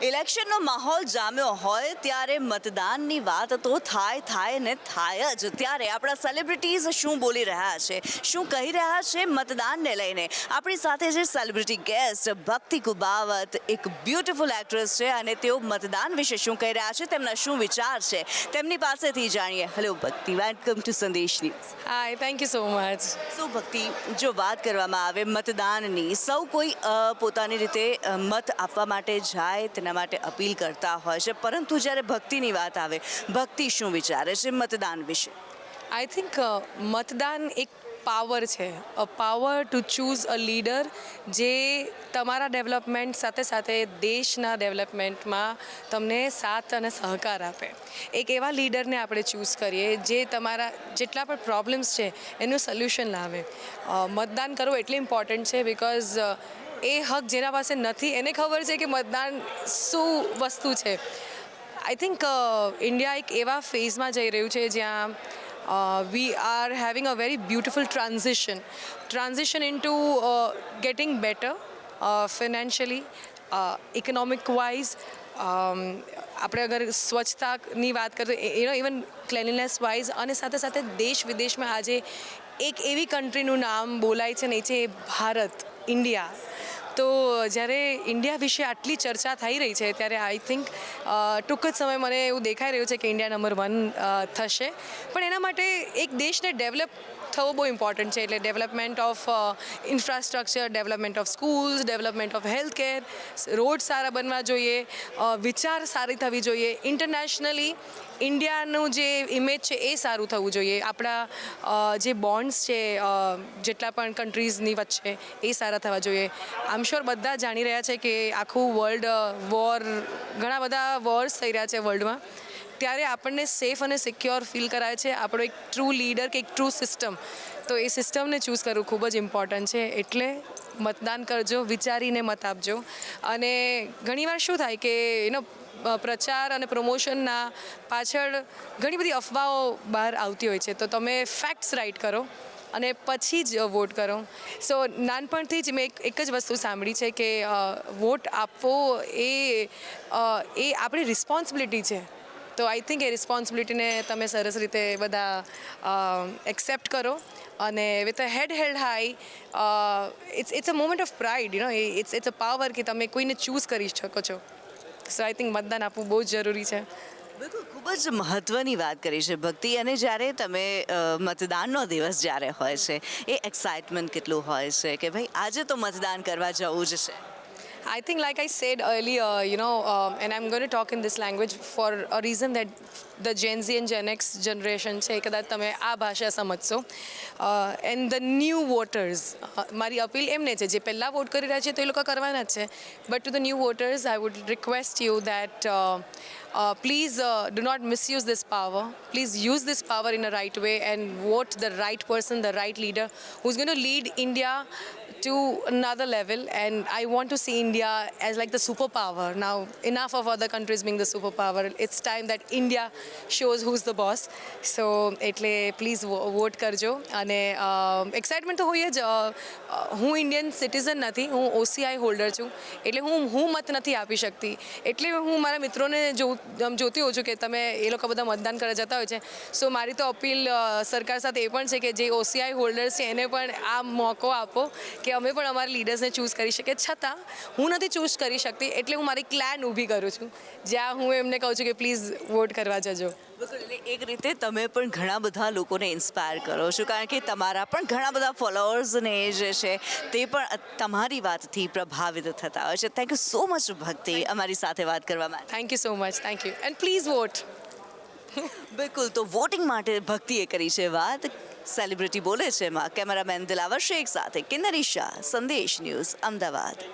ઇલેક્શનનો માહોલ જામ્યો હોય ત્યારે મતદાનની વાત તો થાય ને થાય જ. ત્યારે આપણા સેલિબ્રિટીઝ શું બોલી રહ્યા છે, શું કહી રહ્યા છે મતદાનને લઈને. આપણી સાથે છે સેલિબ્રિટી ગેસ્ટ ભક્તિ કુબાવત, એક બ્યુટીફુલ એક્ટ્રેસ છે અને તેઓ મતદાન વિશે શું કહી રહ્યા છે, તેમના શું વિચાર છે, તેમની પાસેથી જાણીએ. Hello Bhakti, welcome to Sandesh news. Hi, thank you so much. So Bhakti, જો વાત કરવામાં આવે મતદાનની, સૌ કોઈ પોતાની રીતે મત આપવા માટે જાય, તેના માટે અપીલ કરતા હોય છે, પરંતુ જ્યારે ભક્તિની વાત આવે, ભક્તિ શું વિચારે છે મતદાન વિશે? આઈ થિંક મતદાન એક પાવર છે, a power to choose a leader જે તમારા ડેવલપમેન્ટ સાથે સાથે દેશના ડેવલપમેન્ટમાં તમને સાથ અને સહકાર આપે. એક એવા લીડરને આપણે ચૂઝ કરીએ જે તમારા જેટલા પણ પ્રોબ્લેમ્સ છે એનું સોલ્યુશન લાવે. મતદાન કરવું એટલે ઇમ્પોર્ટન્ટ છે બિકોઝ એ હક જેના પાસે નથી એને ખબર છે કે મતદાન શું વસ્તુ છે. આઈ થિંક ઇન્ડિયા એક એવા ફેઝમાં જઈ રહ્યું છે જ્યાં we are having a very beautiful transition into getting better financially, economic wise. આપણે અગર સ્વચ્છતાની વાત કરીએ, ઇવન ક્લેનલીનેસ વાઇઝ, અને સાથે સાથે દેશ વિદેશમાં આજે એક એવી કન્ટ્રીનું નામ બોલાય છે ને એ છે ભારત, ઇન્ડિયા. તો જ્યારે ઇન્ડિયા વિશે આટલી ચર્ચા થઈ રહી છે ત્યારે આઈ થિંક ટૂંક જ સમય મને એવું દેખાઈ રહ્યું છે કે ઇન્ડિયા નંબર 1 થશે. પણ એના માટે એક દેશને ડેવલપ થવો બહુ ઇમ્પોર્ટન્ટ છે. એટલે development of infrastructure, development of schools, development of health care, road સારા બનવા જોઈએ, વિચાર સારી થવી જોઈએ, ઇન્ટરનેશનલી ઇન્ડિયાનું જે ઇમેજ છે એ સારું થવું જોઈએ. આપણા જે બોન્ડ્સ છે જેટલા પણ કન્ટ્રીઝની વચ્ચે એ સારા થવા જોઈએ. આમ શ્યોર બધા જાણી રહ્યા છે કે આખું વર્લ્ડ ઘણા બધા વોર્સ થઈ રહ્યા છે વર્લ્ડમાં. ત્યારે આપણને સેફ અને સિક્યોર ફીલ કરાય છે આપણો એક ટ્રુ લીડર કે એક ટ્રુ સિસ્ટમ. તો એ સિસ્ટમને ચૂઝ કરવું ખૂબ જ ઇમ્પોર્ટન્ટ છે. એટલે મતદાન કરજો, વિચારીને મત આપજો. અને ઘણીવાર શું થાય કે પ્રચાર અને પ્રમોશનના પાછળ ઘણી બધી અફવાઓ બહાર આવતી હોય છે. તો તમે ફેક્ટ્સ રાઇટ કરો અને પછી જ વોટ કરો. સો નાનપણથી જ મેં એક જ વસ્તુ સાંભળી છે કે વોટ આપવો એ આપણી રિસ્પોન્સિબિલિટી છે. તો આઈ થિંક એ રિસ્પોન્સિબિલિટીને તમે સરસ રીતે બધા એક્સેપ્ટ કરો અને with a head held high. It's a moment of pride, it's a power કે તમે કોઈને ચૂઝ કરી શકો છો. સો આઈ થિંક મતદાન આપવું બહુ જ જરૂરી છે. બિલકુલ, ખૂબ જ મહત્ત્વની વાત કરી છે ભક્તિ. અને જ્યારે તમે મતદાનનો દિવસ જ્યારે હોય છે એ એક્સાઇટમેન્ટ કેટલું હોય છે કે ભાઈ આજે તો મતદાન કરવા જવું જ છે? I think, like I said earlier, and I'm going to talk in this language for a reason that the Gen Z and Gen X generation છે, કદાચ તમે આ ભાષા સમજશો. એન્ડ ધ ન્યૂ વોટર્સ, મારી અપીલ એમને છે જે પહેલાં વોટ કરી રહ્યા છે તો એ લોકો કરવાના જ છે. But to the new voters I would request you that please do not misuse this power. Please use this power in a right way and vote the right person, the right leader who's going to lead India to another level. And I want to see India as like the superpower. Now, enough of other countries being the superpower. It's time that India shows who's the boss. So, એટલે please vote કરજો. અને excitement તો હોય જ. હું Indian citizen નથી, હું OCI holder છું. એટલે હું મત નથી આપી શકતી. એટલે હું મારા મિત્રોને જોતી હોઉં છું કે તમે એ લોકો બધા મતદાન કરવા જતા હોય છે. સો મારી તો અપીલ સરકાર સાથે એ પણ છે કે જે OCI હોલ્ડર્સ છે એને પણ આ મોકો આપો કે અમે પણ અમારા લીડર્સને ચૂઝ કરી શકીએ. છતાં હું નથી ચૂઝ કરી શકતી એટલે હું મારી ક્લેન ઊભી કરું છું જ્યાં હું એમને કહું છું કે પ્લીઝ વોટ કરવા જજો. બિલકુલ, એટલે એક રીતે તમે પણ ઘણા બધા લોકોને ઇન્સ્પાયર કરો છો, કારણ કે તમારા પણ ઘણા બધા ફોલોઅર્સને જે છે તે પણ તમારી વાતથી પ્રભાવિત થતા હોય છે. થેન્ક યુ સો મચ ભક્તિ અમારી સાથે વાત કરવા માટે. Thank you so much. Thank you and please vote. બિલકુલ, તો વોટિંગ માટે ભક્તિએ કરી છે વાત. સેલિબ્રિટી બોલે છે એમાં કેમેરામેન દિલાવર શેખ સાથે કિન્નરી શાહ, સંદેશ ન્યૂઝ, અમદાવાદ.